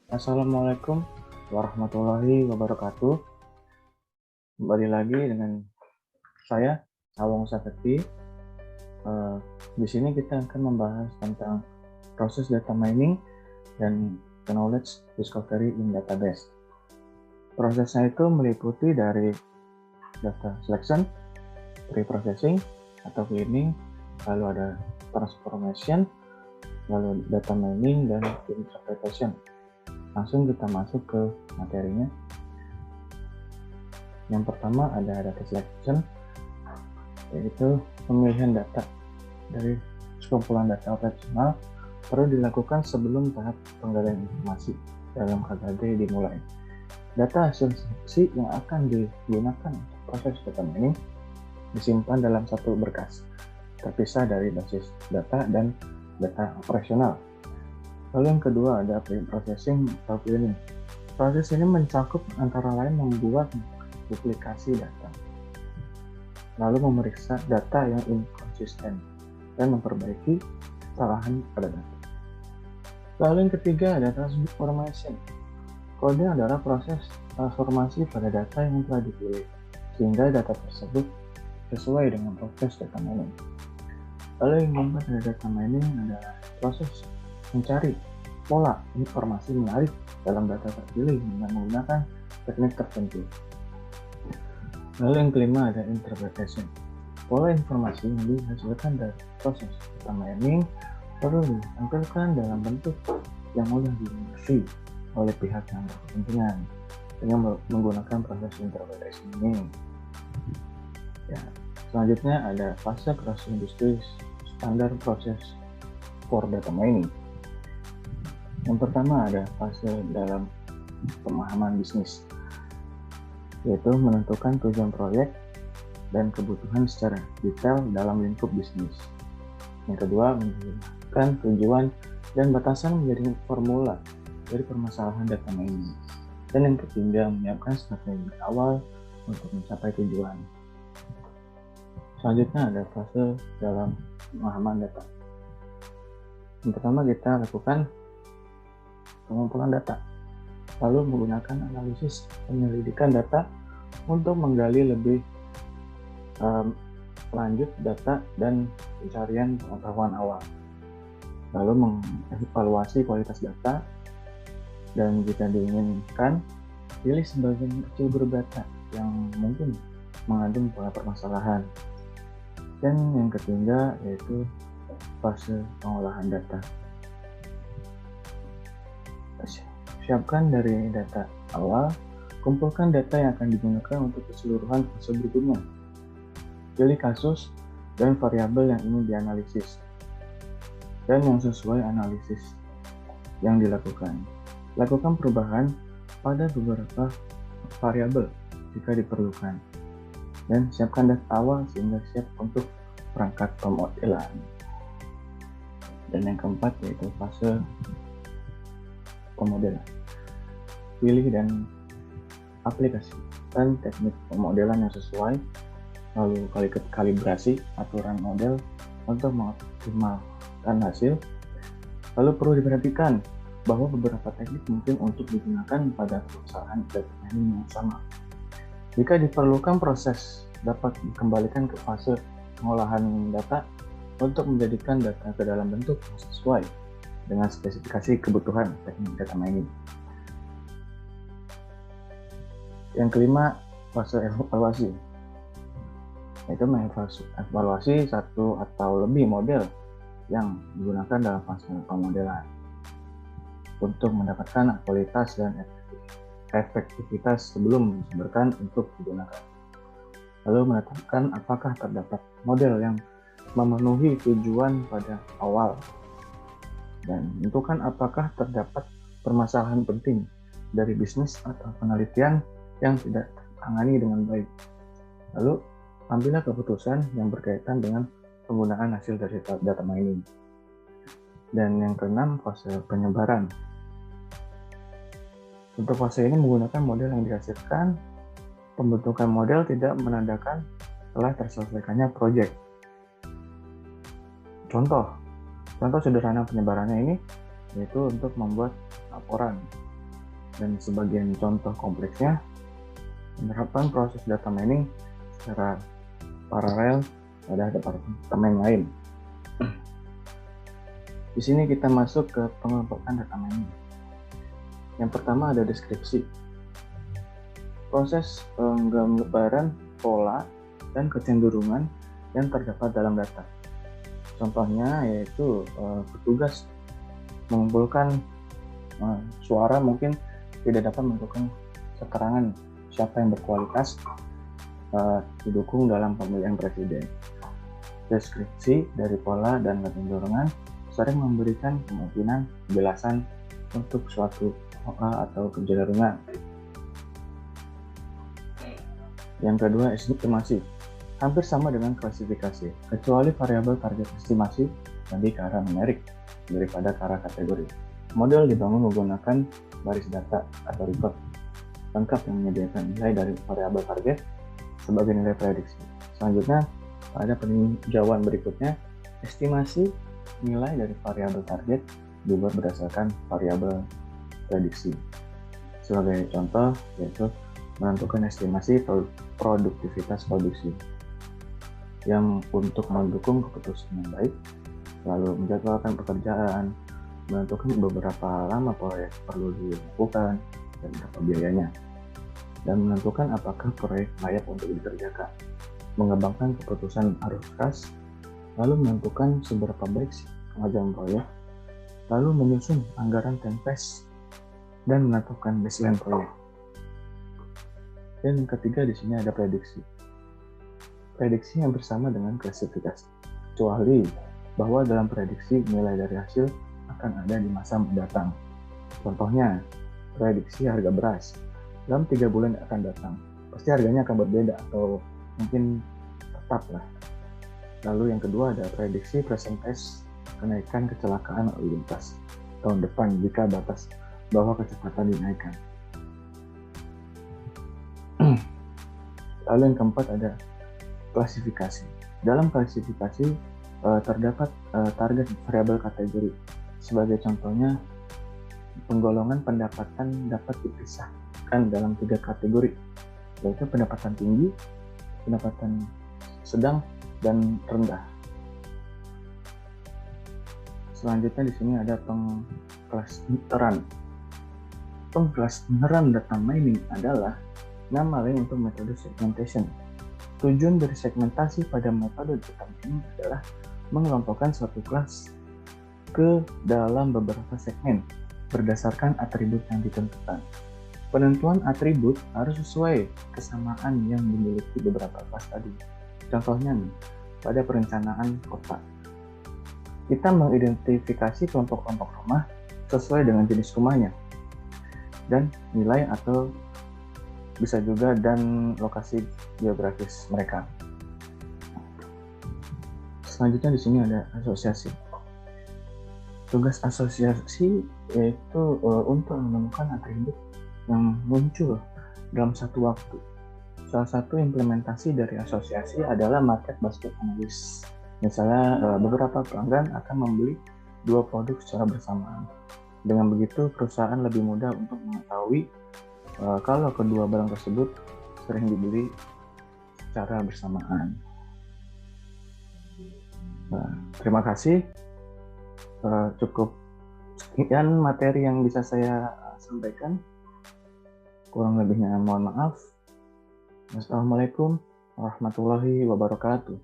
Assalamualaikum warahmatullahi wabarakatuh. Kembali lagi dengan saya, Awong Saketi. Di sini kita akan membahas tentang proses data mining dan knowledge discovery in database. Prosesnya itu meliputi dari data selection, pre-processing atau cleaning, lalu ada transformation, lalu data mining, dan interpretation. Langsung kita masuk ke materinya. Yang pertama ada data selection, yaitu pemilihan data dari sekumpulan data operasional perlu dilakukan sebelum tahap penggalian informasi dalam KKD dimulai. Data hasil seleksi yang akan digunakan untuk proses data mining disimpan dalam satu berkas, terpisah dari basis data dan data operasional. Lalu yang kedua ada pre-processing atau cleaning. Proses ini mencakup antara lain membuat duplikasi data, lalu memeriksa data yang inkonsisten dan memperbaiki kesalahan pada data. Lalu yang ketiga ada transformation. Kode adalah proses transformasi pada data yang telah dipilih sehingga data tersebut sesuai dengan proses data mining. Lalu yang keempat ada data mining adalah proses mencari pola informasi menarik dalam data terpilih dengan menggunakan teknik tertentu. Lalu yang kelima ada interpretation. Pola informasi yang dihasilkan dari proses data mining perlu ditampilkan dalam bentuk yang mudah dimengerti oleh pihak yang berkepentingan dengan menggunakan proses interpretation ini. Ya, selanjutnya ada fase cross industry standar proses for data mining. Yang pertama ada fase dalam pemahaman bisnis, yaitu menentukan tujuan proyek dan kebutuhan secara detail dalam lingkup bisnis. Yang kedua, menentukan tujuan dan batasan menjadi formula dari permasalahan data mining. Dan yang ketiga, menyiapkan strategi awal untuk mencapai tujuan. Selanjutnya ada fase dalam pemahaman data. Yang pertama kita lakukan pengumpulan data, lalu menggunakan analisis penyelidikan data untuk menggali lebih lanjut data dan pencarian pengetahuan awal, lalu mengevaluasi kualitas data, dan jika diinginkan pilih sebagian kecil grup data yang mungkin mengandung pola permasalahan. Dan yang ketiga yaitu fase pengolahan data. Siapkan dari data awal, kumpulkan data yang akan digunakan untuk keseluruhan fase berikutnya. Pilih kasus dan variabel yang ingin dianalisis dan yang sesuai analisis yang dilakukan. Lakukan perubahan pada beberapa variabel jika diperlukan, dan siapkan data awal sehingga siap untuk perangkat pemodelan. Dan yang keempat yaitu fase pemodelan. Pilih dan aplikasikan teknik pemodelan yang sesuai, lalu kalibrasi aturan model untuk mengoptimalkan hasil. Lalu perlu diperhatikan bahwa beberapa teknik mungkin untuk digunakan pada permasalahan data mining yang sama. Jika diperlukan, proses dapat dikembalikan ke fase pengolahan data untuk menjadikan data ke dalam bentuk yang sesuai dengan spesifikasi kebutuhan teknik data mining. Yang kelima, fase evaluasi, yaitu mengevaluasi satu atau lebih model yang digunakan dalam fase pemodelan untuk mendapatkan kualitas dan efektivitas sebelum disumberkan untuk digunakan. Lalu menetapkan apakah terdapat model yang memenuhi tujuan pada awal, dan menentukan apakah terdapat permasalahan penting dari bisnis atau penelitian yang tidak tertangani dengan baik. Lalu ambillah keputusan yang berkaitan dengan penggunaan hasil dari data mining. Dan yang keenam, fase penyebaran. Untuk fase ini menggunakan model yang dihasilkan. Pembentukan model tidak menandakan telah terselesaikannya proyek. Contoh sederhana penyebarannya ini yaitu untuk membuat laporan Dan sebagian contoh kompleksnya menerapkan proses data mining secara paralel pada departemen lain. Di sini kita masuk ke pengelompokan data mining. Yang pertama ada deskripsi. Proses penggambaran pola dan kecenderungan yang terdapat dalam data. Contohnya yaitu petugas mengumpulkan suara mungkin tidak dapat menentukan keterangan siapa yang berkualitas didukung dalam pemilihan presiden. Deskripsi dari pola dan kecenderungan sering memberikan kemungkinan penjelasan untuk suatu pola atau kecenderungan. Yang kedua, estimasi. Hampir sama dengan klasifikasi, kecuali variabel target estimasi lebih ke arah numerik daripada ke arah kategori. Model dibangun menggunakan baris data atau record lengkap yang menyediakan nilai dari variabel target sebagai nilai prediksi. Selanjutnya, pada peninjauan berikutnya, estimasi nilai dari variabel target dibuat berdasarkan variabel prediksi. Sebagai contoh, yaitu menentukan estimasi produktivitas produksi yang untuk mendukung keputusan yang baik, lalu menjadwalkan pekerjaan, menentukan beberapa lama proyek perlu dilakukan dan berapa biayanya, dan menentukan apakah proyek layak untuk dikerjakan, mengembangkan keputusan arus kas, lalu menentukan seberapa baik kemajuan proyek, lalu menyusun anggaran template dan menentukan baseline proyek. Dan yang ketiga di sini ada prediksi. Prediksi yang bersama dengan klasifikasi, kecuali bahwa dalam prediksi nilai dari hasil akan ada di masa mendatang. Contohnya, prediksi harga beras dalam 3 bulan yang akan datang. Pasti harganya akan berbeda atau mungkin tetap lah. Lalu yang kedua ada prediksi persentase kenaikan kecelakaan lalu lintas tahun depan jika batas bawah kecepatan dinaikkan. Lalu yang keempat ada klasifikasi. Dalam klasifikasi terdapat target variabel kategori. Sebagai contohnya, penggolongan pendapatan dapat dipisahkan dalam 3 kategori, yaitu pendapatan tinggi, pendapatan sedang, dan rendah. Selanjutnya di sini ada pengklasteran. Pengklasteran data mining adalah nama lain untuk metode segmentation. Tujuan dari segmentasi pada metode data mining adalah mengelompokkan suatu kelas ke dalam beberapa segmen berdasarkan atribut yang ditentukan. Penentuan atribut harus sesuai kesamaan yang dimiliki beberapa kelas tadi. Contohnya nih, pada perencanaan kota, kita mengidentifikasi kelompok-kelompok rumah sesuai dengan jenis rumahnya dan nilai atau bisa juga dan lokasi geografis mereka. Selanjutnya di sini ada asosiasi. Tugas asosiasi yaitu untuk menemukan atribut yang muncul dalam satu waktu. Salah satu implementasi dari asosiasi adalah market basket analysis. Misalnya beberapa pelanggan akan membeli 2 produk secara bersamaan. Dengan begitu perusahaan lebih mudah untuk mengetahui kalau kedua barang tersebut sering dibeli secara bersamaan. Terima kasih. Cukup sekian materi yang bisa saya sampaikan. Kurang lebihnya mohon maaf. Wassalamualaikum warahmatullahi wabarakatuh.